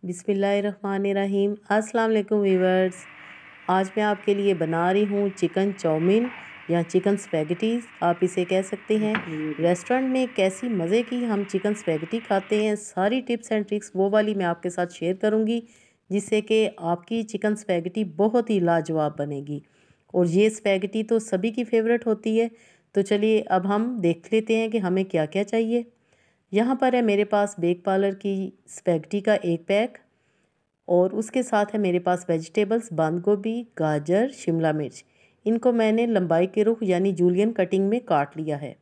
बिस्मिल्लाहिर्रहमानिर्रहीम। अस्सलाम वालेकुम वीवर्स। आज मैं आपके लिए बना रही हूँ चिकन चाउमीन या चिकन स्पैगेटीज़, आप इसे कह सकते हैं। रेस्टोरेंट में कैसी मज़े की हम चिकन स्पैगेटी खाते हैं, सारी टिप्स एंड ट्रिक्स वो वाली मैं आपके साथ शेयर करूँगी, जिससे कि आपकी चिकन स्पैगेटी बहुत ही लाजवाब बनेगी। और ये स्पैगेटी तो सभी की फेवरेट होती है। तो चलिए अब हम देख लेते हैं कि हमें क्या क्या चाहिए। यहाँ पर है मेरे पास बेक पार्लर की स्पैगेटी का एक पैक, और उसके साथ है मेरे पास वेजिटेबल्स बंद गोभी, गाजर, शिमला मिर्च। इनको मैंने लंबाई के रुख यानी जूलियन कटिंग में काट लिया है।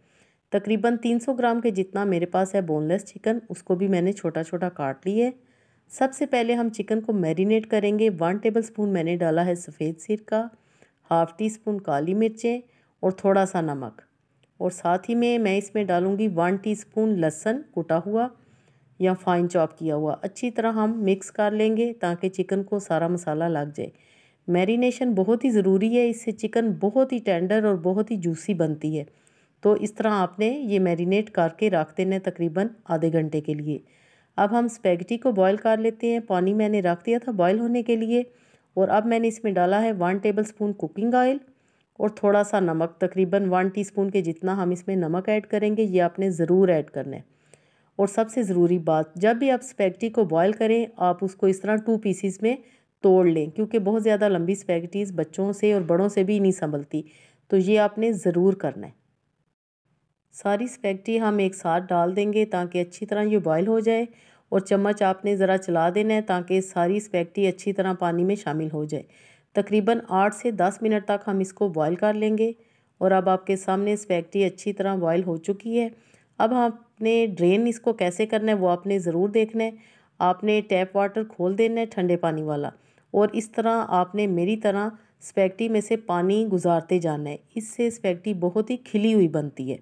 तकरीबन 300 ग्राम के जितना मेरे पास है बोनलेस चिकन, उसको भी मैंने छोटा छोटा काट लिया है। सबसे पहले हम चिकन को मैरिनेट करेंगे। 1 टेबल स्पून मैंने डाला है सफ़ेद सिरका, हाफ़ टी स्पून काली मिर्चें और थोड़ा सा नमक। और साथ ही में मैं इसमें डालूँगी 1 टीस्पून लहसुन कुटा हुआ या फाइन चॉप किया हुआ। अच्छी तरह हम मिक्स कर लेंगे ताकि चिकन को सारा मसाला लग जाए। मैरिनेशन बहुत ही ज़रूरी है, इससे चिकन बहुत ही टेंडर और बहुत ही जूसी बनती है। तो इस तरह आपने ये मैरिनेट करके रख देना तकरीबन आधे घंटे के लिए। अब हम स्पैगेटी को बॉईल कर लेते हैं। पानी मैंने रख दिया था बॉईल होने के लिए, और अब मैंने इसमें डाला है 1 टेबल स्पून कुकिंग ऑयल और थोड़ा सा नमक। तकरीबन 1 टीस्पून के जितना हम इसमें नमक ऐड करेंगे, ये आपने ज़रूर ऐड करना है। और सबसे ज़रूरी बात, जब भी आप स्पैगेटी को बॉईल करें, आप उसको इस तरह 2 पीसीस में तोड़ लें, क्योंकि बहुत ज़्यादा लंबी स्पैगेटीज़ बच्चों से और बड़ों से भी नहीं संभलती। तो ये आपने ज़रूर करना है। सारी स्पैगेटी हम एक साथ डाल देंगे ताकि अच्छी तरह ये बॉईल हो जाए, और चम्मच आपने ज़रा चला देना है ताकि सारी स्पैगेटी अच्छी तरह पानी में शामिल हो जाए। तकरीबन 8 से 10 मिनट तक हम इसको बॉईल कर लेंगे। और अब आपके सामने स्पैगेटी अच्छी तरह बॉईल हो चुकी है। अब आपने ड्रेन इसको कैसे करना है वो आपने ज़रूर देखना है। आपने टैप वाटर खोल देना है ठंडे पानी वाला, और इस तरह आपने मेरी तरह स्पैगेटी में से पानी गुजारते जाना है। इससे स्पैगेटी बहुत ही खिली हुई बनती है।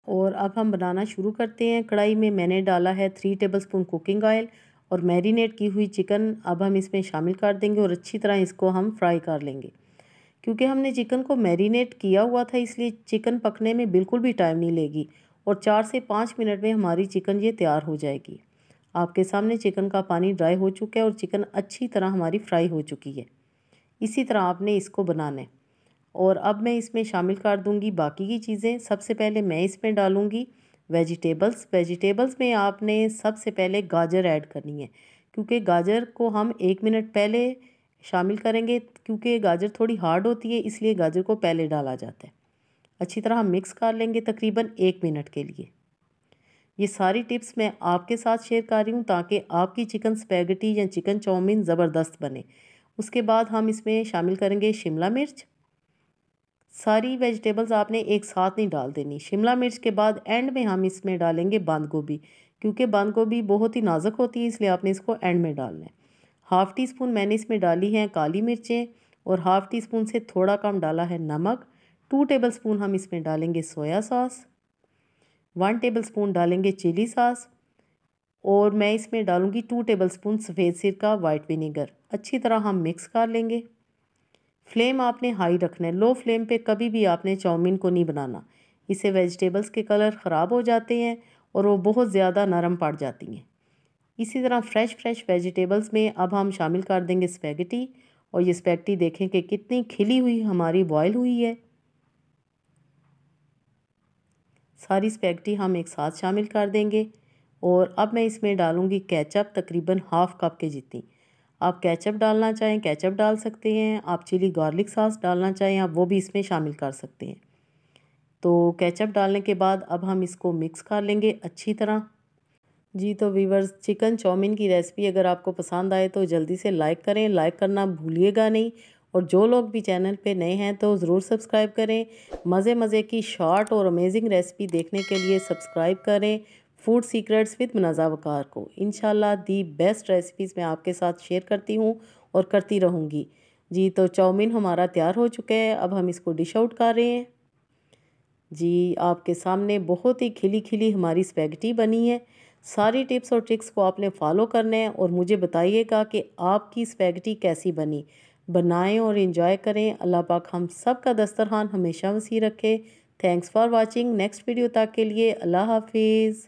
और अब हम बनाना शुरू करते हैं। कढ़ाई में मैंने डाला है 3 टेबलस्पून कुकिंग ऑयल, और मैरिनेट की हुई चिकन अब हम इसमें शामिल कर देंगे और अच्छी तरह इसको हम फ्राई कर लेंगे। क्योंकि हमने चिकन को मैरिनेट किया हुआ था, इसलिए चिकन पकने में बिल्कुल भी टाइम नहीं लेगी, और 4 से 5 मिनट में हमारी चिकन ये तैयार हो जाएगी। आपके सामने चिकन का पानी ड्राई हो चुका है और चिकन अच्छी तरह हमारी फ्राई हो चुकी है। इसी तरह आपने इसको बनाना है। और अब मैं इसमें शामिल कर दूंगी बाकी की चीज़ें। सबसे पहले मैं इसमें डालूंगी वेजिटेबल्स। वेजिटेबल्स में आपने सबसे पहले गाजर ऐड करनी है, क्योंकि गाजर को हम 1 मिनट पहले शामिल करेंगे, क्योंकि गाजर थोड़ी हार्ड होती है, इसलिए गाजर को पहले डाला जाता है। अच्छी तरह हम मिक्स कर लेंगे तकरीबन 1 मिनट के लिए। ये सारी टिप्स मैं आपके साथ शेयर कर रही हूँ ताकि आपकी चिकन स्पैगेटी या चिकन चाउमीन ज़बरदस्त बने। उसके बाद हम इसमें शामिल करेंगे शिमला मिर्च। सारी वेजिटेबल्स आपने एक साथ नहीं डाल देनी। शिमला मिर्च के बाद एंड में हम इसमें डालेंगे बंद गोभी, क्योंकि बंद गोभी बहुत ही नाजुक होती है, इसलिए आपने इसको एंड में डालना है। हाफ़ टी स्पून मैंने इसमें डाली हैं काली मिर्चें, और हाफ़ टी स्पून से थोड़ा कम डाला है नमक। 2 टेबल स्पून हम इसमें डालेंगे सोया सॉस, 1 टेबल स्पून डालेंगे चिली सॉस, और मैं इसमें डालूँगी 2 टेबल स्पून सफ़ेद सिरका वाइट विनेगर। अच्छी तरह हम मिक्स कर लेंगे। फ्लेम आपने हाई रखना है, लो फ्लेम पे कभी भी आपने चाउमीन को नहीं बनाना। इससे वेजिटेबल्स के कलर ख़राब हो जाते हैं और वो बहुत ज़्यादा नरम पड़ जाती हैं। इसी तरह फ्रेश वेजिटेबल्स में अब हम शामिल कर देंगे स्पैगेटी, और ये स्पैगेटी देखें कि कितनी खिली हुई हमारी बॉयल हुई है। सारी स्पैगेटी हम एक साथ शामिल कर देंगे। और अब मैं इसमें डालूँगी केचप, तकरीबन हाफ़ कप के जितनी। आप केचप डालना चाहें केचप डाल सकते हैं, आप चिली गार्लिक सॉस डालना चाहें आप वो भी इसमें शामिल कर सकते हैं। तो केचप डालने के बाद अब हम इसको मिक्स कर लेंगे अच्छी तरह। जी तो वीवर्स, चिकन चाउमीन की रेसिपी अगर आपको पसंद आए तो जल्दी से लाइक करें, लाइक करना भूलिएगा नहीं। और जो लोग भी चैनल पे नए हैं तो ज़रूर सब्सक्राइब करें। मज़े की शॉर्ट और अमेजिंग रेसिपी देखने के लिए सब्सक्राइब करें फूड सीक्रेट्स विद मुनाज़ा वक़ार को। इंशाल्लाह दी बेस्ट रेसिपीज़ मैं आपके साथ शेयर करती हूँ और करती रहूँगी। जी तो चाउमीन हमारा तैयार हो चुका है, अब हम इसको डिश आउट कर रहे हैं। जी आपके सामने बहुत ही खिली खिली हमारी स्पैगेटी बनी है। सारी टिप्स और ट्रिक्स को आपने फॉलो करना है, और मुझे बताइएगा कि आपकी स्पैगेटी कैसी बनी। बनाएं और एंजॉय करें। अल्लाह पाक हम सब का दस्तरखान हमेशा वसी रखे। Thanks for watching. Next video तक के लिए अल्लाह हाफिज़।